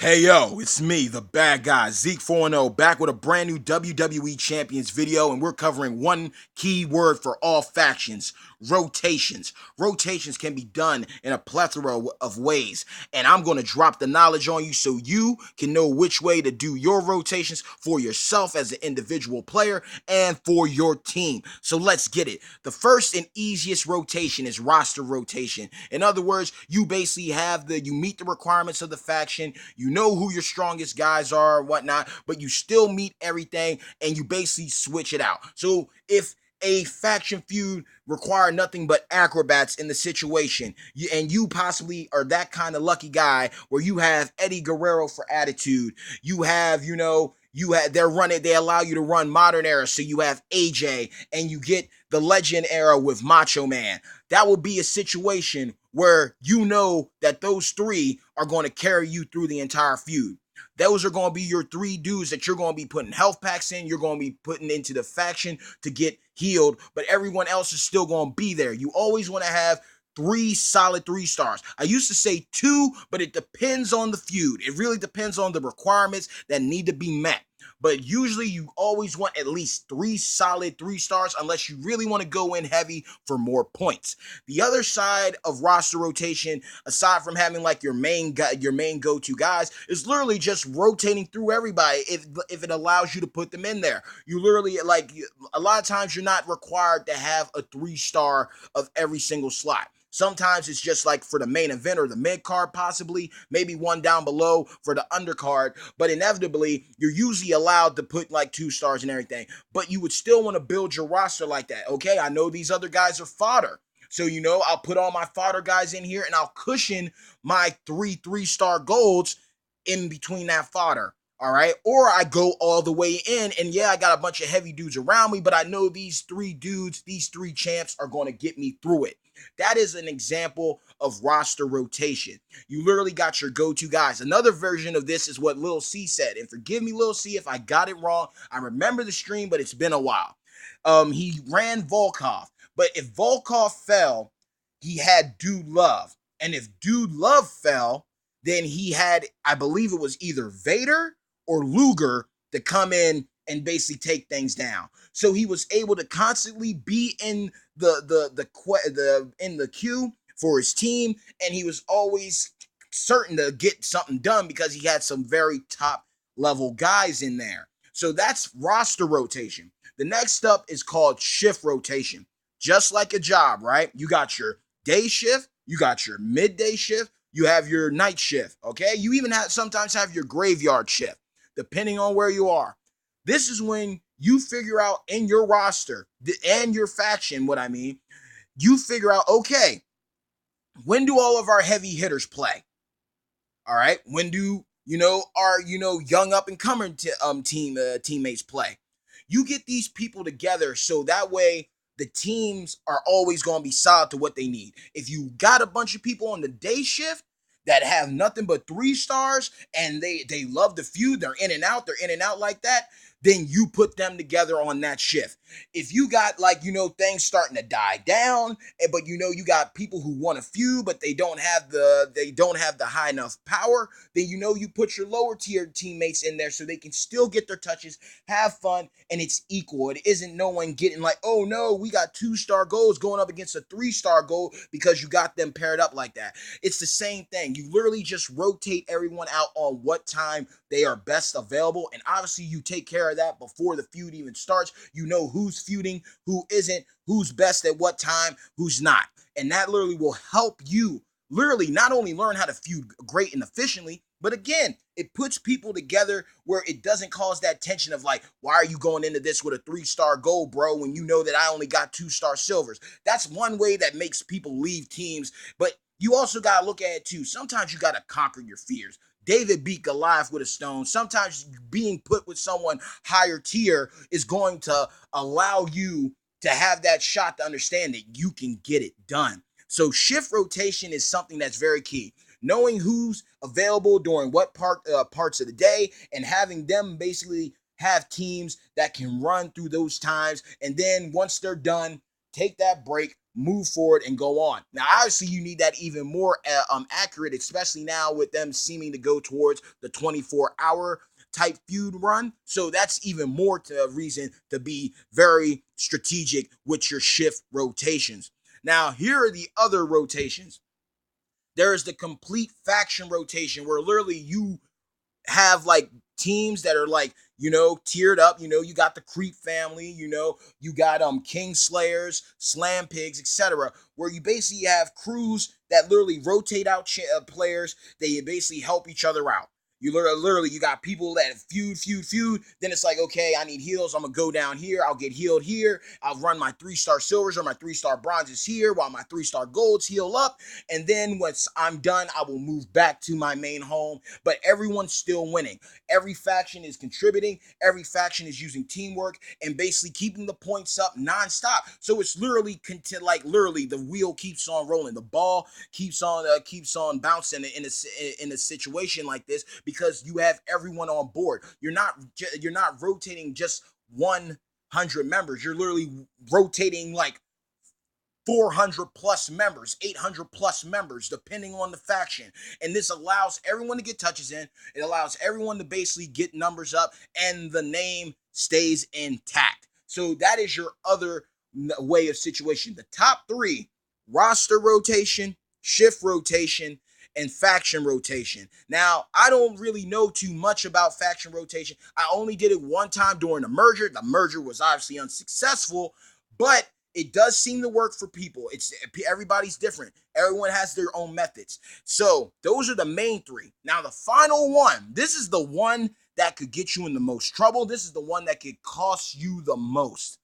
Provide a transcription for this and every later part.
Hey yo, it's me, the bad guy, Zeke 4-0, back with a brand new WWE Champions video, and we're covering one key word for all factions: rotations. Rotations can be done in a plethora of ways, and I'm going to drop the knowledge on you so you can know which way to do your rotations for yourself as an individual player and for your team. So let's get it. The first and easiest rotation is roster rotation. In other words, you basically you meet the requirements of the faction, you know who your strongest guys are, whatnot, but you still meet everything and you basically switch it out. So if a faction feud require nothing but acrobats in the situation, and you possibly are that kind of lucky guy where you have Eddie Guerrero for attitude, you have, they allow you to run modern era, so you have AJ, and you get the legend era with Macho Man. That will be a situation where you know that those three are going to carry you through the entire feud. Those are going to be your three dudes that you're going to be putting health packs in. You're going to be putting into the faction to get healed, but everyone else is still going to be there. You always want to have three solid 3 stars. I used to say two, but it depends on the feud. It really depends on the requirements that need to be met. But usually you always want at least 3 solid 3 stars unless you really want to go in heavy for more points. The other side of roster rotation, aside from having like your main go-to guys, is literally just rotating through everybody if it allows you to put them in there. You literally, like, a lot of times you're not required to have a 3-star of every single slot. Sometimes it's just like for the main event or the mid card, possibly, maybe one down below for the undercard. But inevitably, you're usually allowed to put like 2 stars and everything. But you would still want to build your roster like that. Okay, I know these other guys are fodder. So, I'll put all my fodder guys in here and I'll cushion my 3-star golds in between that fodder. All right. Or I go all the way in, and yeah, I got a bunch of heavy dudes around me, but I know these 3 dudes, these 3 champs are going to get me through it. That is an example of roster rotation. You literally got your go-to guys. Another version of this is what Lil C said, and forgive me, Lil C, if I got it wrong. I remember the stream, but it's been a while. He ran Volkov, but if Volkov fell, he had Dude Love, and if Dude Love fell, then he had, I believe it was either Vader or Luger to come in and basically take things down. So he was able to constantly be in the queue for his team, and he was always certain to get something done because he had some very top level guys in there. So that's roster rotation. The next up is called shift rotation. Just like a job, right? You got your day shift, you got your midday shift, you have your night shift, okay? You even sometimes have your graveyard shift, depending on where you are. This is when you figure out in your roster and your faction, what I mean, you figure out, okay, when do all of our heavy hitters play? All right. When do, our, young up and coming teammates play? You get these people together so that way the teams are always going to be solid to what they need. If you got a bunch of people on the day shift that have nothing but 3 stars and they love the feud, they're in and out, like that, then you put them together on that shift. If you got things starting to die down, but you got people who want a feud but they don't have the high enough power, then you put your lower tier teammates in there so they can still get their touches, have fun, and it's equal. It isn't no one getting like, oh no, we got 2-star goals going up against a 3-star goal because you got them paired up like that. It's the same thing. You literally just rotate everyone out on what time they are best available, and obviously you take care of that before the feud even starts. You know who's feuding, who isn't, who's best at what time, who's not. And that literally will help you literally not only learn how to feud great and efficiently, but again, it puts people together where it doesn't cause that tension of like, why are you going into this with a 3-star gold, bro, when you know that I only got 2-star silvers? That's one way that makes people leave teams. But you also got to look at it too. Sometimes you got to conquer your fears. David beat Goliath with a stone. Sometimes being put with someone higher tier is going to allow you to have that shot to understand that you can get it done. So shift rotation is something that's very key. Knowing who's available during what parts of the day and having them basically have teams that can run through those times. And then once they're done, take that break, move forward and go on. Now, obviously, you need that even more accurate, especially now with them seeming to go towards the 24-hour type feud run. So that's even more to a reason to be very strategic with your shift rotations. Now, here are the other rotations. There is the complete faction rotation where literally you have like teams that are like, tiered up. You got the Creep family, you got King Slayers, Slam Pigs, etc., where you basically have crews that literally rotate out players. They basically help each other out. You literally, you got people that feud. Then it's like, okay, I need heals. I'm gonna go down here. I'll get healed here. I'll run my 3-star silvers or my 3-star bronzes here while my 3-star golds heal up. And then once I'm done, I will move back to my main home. But everyone's still winning. Every faction is contributing. Every faction is using teamwork and basically keeping the points up nonstop. So it's literally literally the wheel keeps on rolling. The ball keeps on bouncing in a situation like this because you have everyone on board. You're not rotating just 100 members. You're literally rotating like 400 plus members, 800 plus members, depending on the faction. And this allows everyone to get touches in. It allows everyone to basically get numbers up, and the name stays intact. So that is your other way of situation. The top three: roster rotation, shift rotation, and faction rotation. Now, I don't really know too much about faction rotation. I only did it one time during the merger. The merger was obviously unsuccessful, but it does seem to work for people. Everybody's different. Everyone has their own methods. So those are the main three. Now the final one, this is the one that could get you in the most trouble. This is the one that could cost you the most.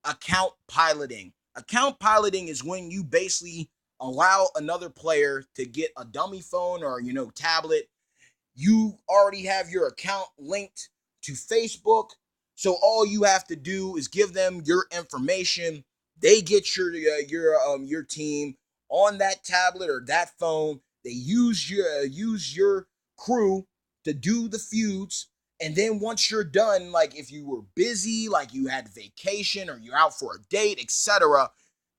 Account piloting. Account piloting is when you basically allow another player to get a dummy phone or, tablet. You already have your account linked to Facebook. So all you have to do is give them your information. They get your team on that tablet or that phone. They use your crew to do the feuds. And then once you're done, like if you were busy, like you had vacation or you're out for a date, etc.,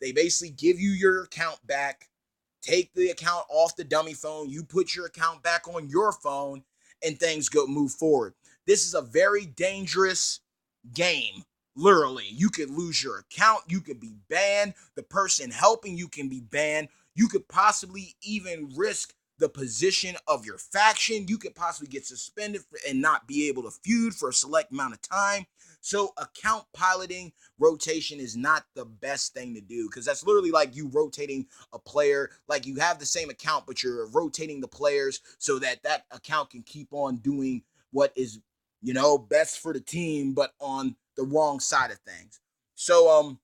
they basically give you your account back, take the account off the dummy phone, you put your account back on your phone, and things move forward. This is a very dangerous game. Literally, you could lose your account, you could be banned, the person helping you can be banned, you could possibly even risk the position of your faction, you could possibly get suspended and not be able to feud for a select amount of time. So account piloting rotation is not the best thing to do, because that's literally like you rotating a player. Like you have the same account, but you're rotating the players so that that account can keep on doing what is, best for the team, but on the wrong side of things. So, on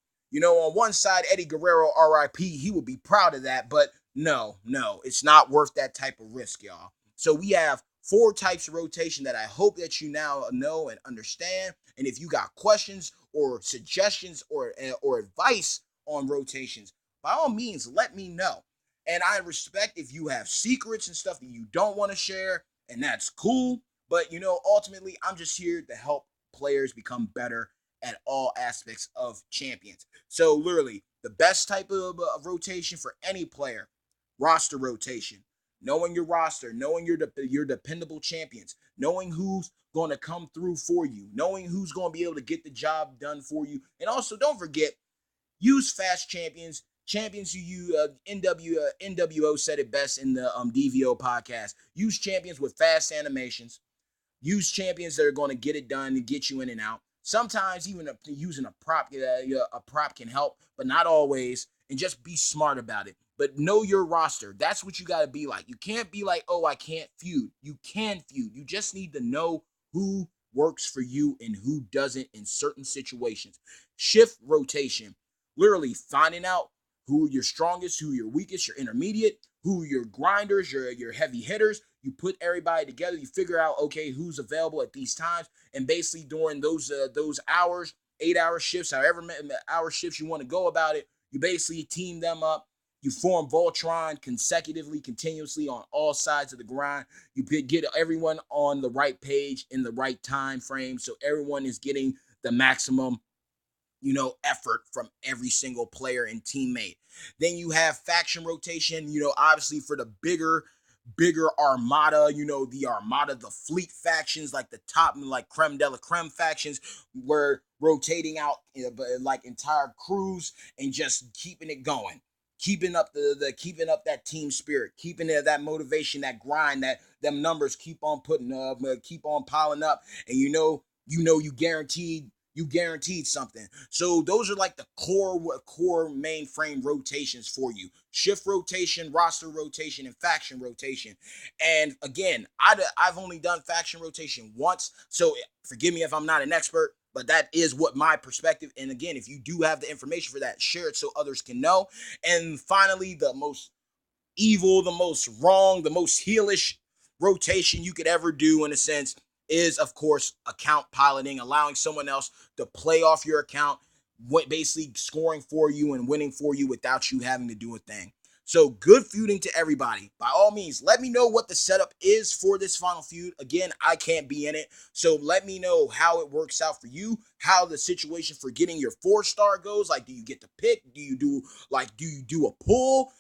one side, Eddie Guerrero, RIP, he would be proud of that, but no, it's not worth that type of risk, y'all. So we have 4 types of rotation that I hope that you now know and understand. And if you got questions or suggestions or advice on rotations, by all means, let me know. And I respect if you have secrets and stuff that you don't want to share, and that's cool. But ultimately, I'm just here to help players become better at all aspects of champions. So literally, the best type of rotation for any player: roster rotation. Knowing your roster, knowing your dependable champions, knowing who's going to come through for you, knowing who's going to be able to get the job done for you. And also, don't forget, use fast champions. Champions who NWO said it best in the DVO podcast. Use champions with fast animations. Use champions that are going to get it done and get you in and out. Sometimes even using a prop can help, but not always. And just be smart about it. But know your roster. That's what you got to be like. You can't be like, oh, I can't feud. You can feud. You just need to know who works for you and who doesn't in certain situations. Shift rotation. Literally finding out who your strongest, who your weakest, your intermediate, who your grinders, your heavy hitters. You put everybody together. You figure out, okay, who's available at these times, and basically during those hours, 8-hour shifts, however many hour shifts you want to go about it, you basically team them up. You form Voltron consecutively, continuously on all sides of the grind. You get everyone on the right page in the right time frame, so everyone is getting the maximum effort from every single player and teammate. Then you have faction rotation, obviously for the bigger armada, the armada, the fleet factions, like the top, like creme de la creme factions, were rotating out like entire crews and just keeping it going, keeping up the keeping up that team spirit, keeping that motivation, that grind, that them numbers keep on putting up, keep on piling up, and you guaranteed something. So those are like the core mainframe rotations for you: shift rotation, roster rotation, and faction rotation. And again, I've only done faction rotation once, so forgive me if I'm not an expert, but that is what my perspective. And again, if you do have the information for that, share it so others can know. And finally, the most evil, the most wrong, the most heelish rotation you could ever do, in a sense, is of course account piloting, allowing someone else to play off your account, basically scoring for you and winning for you without you having to do a thing. So good feuding to everybody. By all means, let me know what the setup is for this final feud. Again, I can't be in it, so let me know how it works out for you, how the situation for getting your 4-star goes. Like, do you get to pick? Do you do a pull?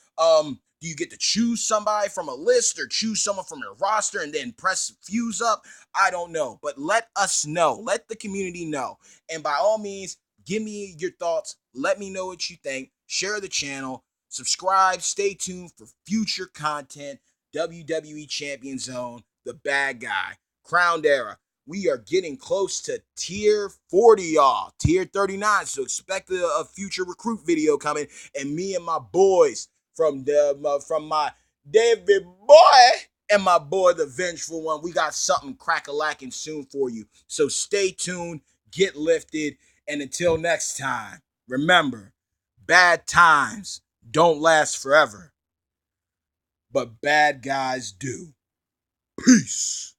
Do you get to choose somebody from a list or choose someone from your roster and then press fuse up? I don't know, but let us know. Let the community know. And by all means, give me your thoughts. Let me know what you think. Share the channel. Subscribe. Stay tuned for future content. WWE Champion Zone, the bad guy, Crowned Era. We are getting close to tier 40, y'all. Tier 39. So expect a future recruit video coming. And me and my boys from my David boy and my boy the Vengeful One, we got something crack-a-lacking soon for you. So stay tuned, get lifted, and until next time, remember, bad times don't last forever, but bad guys do. Peace.